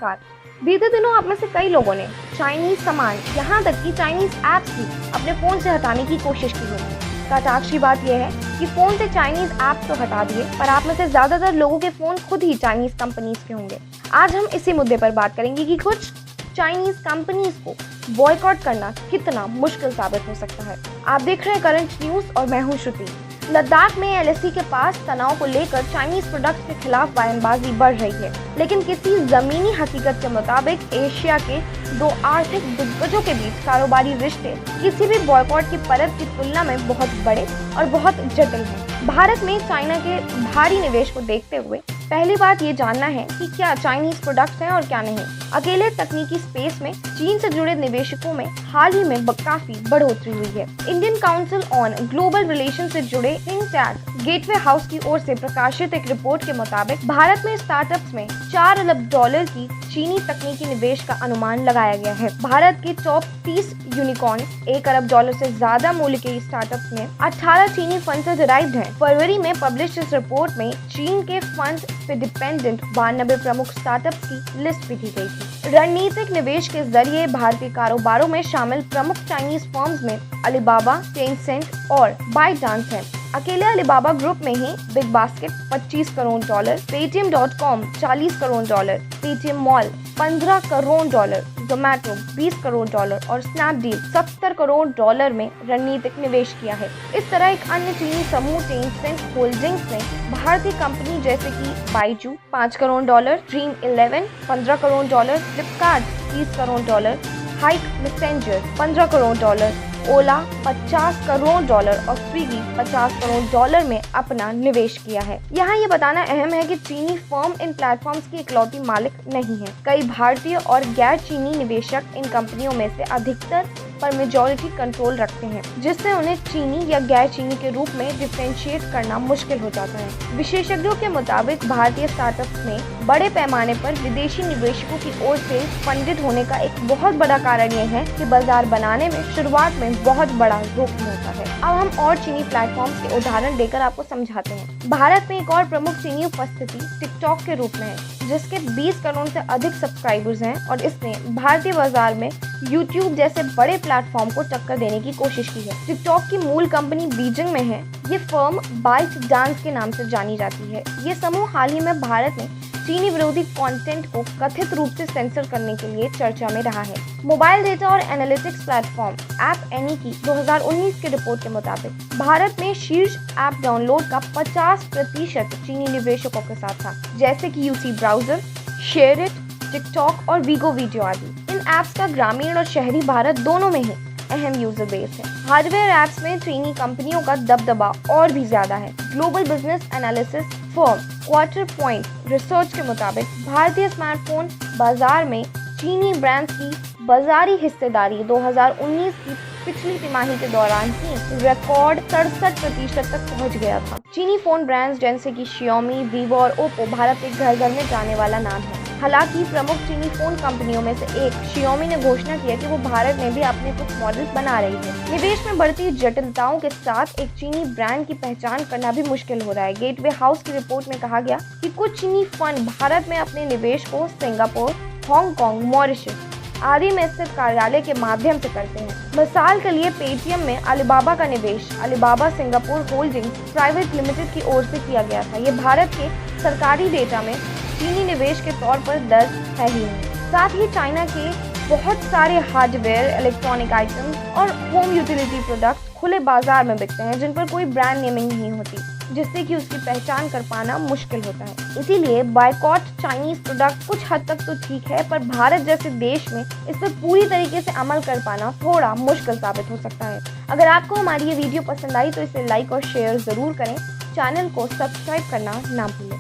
नमस्कार। बीते दिनों आप में से कई लोगों ने चाइनीज सामान, यहाँ तक कि चाइनीज ऐप्स भी अपने फ़ोन से हटाने की कोशिश की होगी। कटाक्षी बात यह है कि फ़ोन से चाइनीज ऐप्स तो हटा दिए, पर आप में से ज़्यादातर लोगों के फ़ोन खुद ही चाइनीज कंपनीज के होंगे। आज हम इसी मुद्दे पर बात करेंगे कि कुछ चाइनीज कंपनीज को बॉयकॉट करना कितना मुश्किल साबित हो सकता है। आप देख रहे हैं करंट न्यूज़ और मैं हूँ श्रुति। लद्दाख में एलएसी के पास तनाव को लेकर चाइनीज प्रोडक्ट्स के खिलाफ बयानबाजी बढ़ रही है, लेकिन किसी जमीनी हकीकत के मुताबिक एशिया के दो आर्थिक दिग्गजों के बीच कारोबारी रिश्ते किसी भी बॉयकॉट की परत की तुलना में बहुत बड़े और बहुत जटिल हैं। भारत में चाइना के भारी निवेश को देखते हुए पहली बात ये जानना है कि क्या चाइनीज प्रोडक्ट्स हैं और क्या नहीं। अकेले तकनीकी स्पेस में चीन से जुड़े निवेशकों में हाल ही में काफी बढ़ोतरी हुई है। Indian council on global relation से जुड़े थिंक टैंक गेटवे हाउस की ओर से प्रकाशित एक रिपोर्ट के मुताबिक भारत में स्टार्टअप्स में $4 अरब की चीनी तकनीकी निवेश का अनुमान लगाया गया है। भारत के टॉप 30 यूनिकॉर्न्स $1 अरब से ज्यादा मूल्य के स्टार्टअप्स में 18 चीनी फंड से डिराइव्ड हैं। फरवरी में पब्लिश इस रिपोर्ट में चीन के फंड पे डिपेंडेंट 92 प्रमुख स्टार्टअप्स की लिस्ट भी दी गई थी। रणनीतिक निवेश के जरिए भारतीय कारोबारों में शामिल प्रमुख चाइनीज फर्म्स में अलीबाबा, टेंसेंट और बाइटडांस हैं। अकेले अलीबाबा ग्रुप में ही Big Basket $25 crore, Paytm.com $40 crore, Paytm mall $15 crore, Zomato $20 crore और स्नैपडील $70 करोड़ में रणनीतिक निवेश किया है। इस तरह एक अन्य चीनी समूह टेंसेंट होल्डिंग्स ने भारतीय कंपनी जैसे कि Byju $5 crore, Dream11 $15 crore, Flipkart $30 crore, Hike Messenger $15 crore, Ola $50 crore और स्विगी $50 करोड़ में अपना निवेश किया है। यहाँ ये बताना अहम है कि चीनी फर्म इन प्लेटफॉर्म्स की इकलौती मालिक नहीं है। कई भारतीय और गैर चीनी निवेशक इन कंपनियों में से अधिकतर पर मेजॉरिटी कंट्रोल रखते हैं, जिससे उन्हें चीनी या गैर चीनी के रूप में डिफरेंशिएट करना मुश्किल हो जाता है। विशेषज्ञों के मुताबिक भारतीय स्टार्टअप्स में बड़े पैमाने पर विदेशी निवेशकों की ओर से फंडित होने का एक बहुत बड़ा कारण यह है कि बाजार बनाने में शुरुआत में बहुत बड़ा जोखिम होता है। अब हम और चीनी प्लेटफॉर्म्स के उदाहरण देकर आपको समझाते हैं। भारत में एक और प्रमुख चीनी उपस्थिति टिकटॉक के रूप में है, जिसके 20 करोड़ से अधिक सब्सक्राइबर्स हैं और इसने भारतीय बाजार में यूट्यूब जैसे बड़े प्लेटफॉर्म को टक्कर देने की कोशिश की है। टिकटॉक की मूल कंपनी बीजिंग में है। ये फर्म बाइटडांस के नाम से जानी जाती है। ये समूह हाल ही में भारत में चीनी विरोधी कंटेंट को कथित रूप से सेंसर करने के लिए चर्चा में रहा है। मोबाइल डेटा और एनालिटिक्स प्लेटफॉर्म ऐप एनी की 2019 की रिपोर्ट के मुताबिक भारत में शीर्ष ऐप डाउनलोड का 50% चीनी निवेशकों के साथ था, जैसे कि यूसी ब्राउजर, शेयरिट, टिकटॉक और वीगो वीडियो आदि। इन ऐप्स का ग्रामीण और शहरी भारत दोनों में ही अहम यूजर बेस है। हार्डवेयर ऐप्स में चीनी कंपनियों का दबदबा और भी ज्यादा है। Global business analysis firm quarter point research के मुताबिक भारतीय स्मार्टफोन बाजार में चीनी ब्रांड्स की बाजारी हिस्सेदारी 2019 की पिछली तिमाही के दौरान ही रिकॉर्ड 67% तक पहुंच गया था। चीनी फोन ब्रांड्स जैसे कि Xiaomi, Vivo और Oppo भारत के घर घर में जाने वाला नाम है। हालांकि प्रमुख चीनी फोन कंपनियों में से एक Xiaomi ने घोषणा किया कि वो भारत में भी अपने कुछ मॉडल्स बना रही है। निवेश में बढ़ती जटिलताओं के साथ एक चीनी ब्रांड की पहचान करना भी मुश्किल हो रहा है। गेटवे हाउस की रिपोर्ट में कहा गया कि कुछ चीनी फंड भारत में अपने निवेश को सिंगापुर, हांगकांग, मॉरिशस आदि में स्थित कार्यालय के माध्यम से करते हैं। मिसाल के लिए पेटीएम में अलीबाबा का निवेश Alibaba Singapore holdings private limited की ओर से किया गया था। ये भारत के सरकारी डेटा में चीनी निवेश के तौर पर दर्ज है ही नहीं। साथ ही चाइना के बहुत सारे हार्डवेयर, इलेक्ट्रॉनिक आइटम्स और होम यूटिलिटी प्रोडक्ट्स खुले बाजार में बिकते हैं, जिन पर कोई ब्रांड नेमिंग नहीं होती, जिससे कि उसकी पहचान कर पाना मुश्किल होता है। इसीलिए बायकॉट चाइनीज प्रोडक्ट कुछ हद तक तो ठीक है, पर भारत जैसे देश में इस पर पूरी तरीके से अमल कर पाना थोड़ा मुश्किल साबित हो सकता है। अगर आपको हमारी ये वीडियो पसंद आई तो इसे लाइक और शेयर जरूर करें। चैनल को सब्सक्राइब करना ना भूलें।